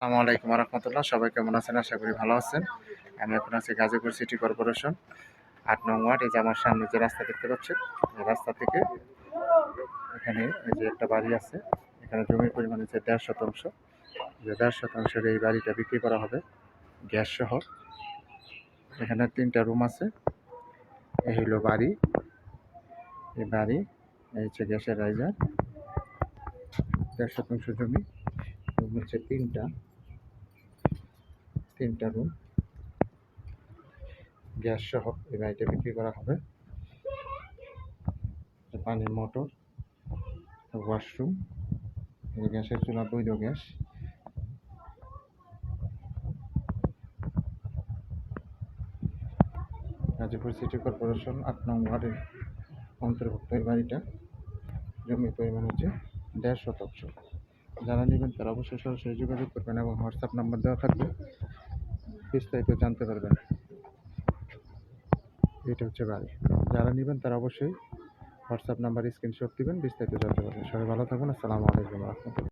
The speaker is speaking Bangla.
আসসালামু আলাইকুম রহমতুল্লাহ। সবাই কেমন আছেন? আশা করি ভালো আছেন। আমি এখন আছি গাজীপুর সিটি কর্পোরেশন ৮ নং ওয়ার্ড। এই যে আমার সামনে যে রাস্তা দেখতে পাচ্ছেন, এই রাস্তা থেকে এখানে এই যে একটা বাড়ি আছে। এখানে জমির পরিমাণ হচ্ছে ১.৫ শতাংশ। যে ১.৫ শতাংশের এই বাড়িটা বিক্রি করা হবে গ্যাস সহ। এখানে ৩টা রুম আছে। এই হলো বাড়ি। এই বাড়ি, এই হচ্ছে গ্যাসের রাইজার। ১.৫ শতাংশ জমি, রুম হচ্ছে তিনটা রুম, গ্যাস সহ এই বাড়িটা বিক্রি করা হবে। পানির মোটর, ওয়াশরুম, গ্যাসের চুলা, বৈধ গ্যাস। গাজীপুর সিটি কর্পোরেশন ৮ নং ওয়ার্ডের অন্তর্ভুক্ত এই বাড়িটা। জমির পরিমাণ হচ্ছে ১.৫ শতাংশ। যারা নেবেন তারা অবশ্যই সরাসরি যোগাযোগ করবেন এবং হোয়াটসঅ্যাপ নাম্বার দেওয়া থাকবে, বিস্তারিত জানতে পারবেন। এটা হচ্ছে বাড়ি। যারা নেবেন তারা অবশ্যই হোয়াটসঅ্যাপ নাম্বার স্ক্রিনশট দিবেন, বিস্তারিত জানতে পারবেন। সবাই ভালো থাকবেন। আসসালামু আলাইকুম রহমতুল্লাহ।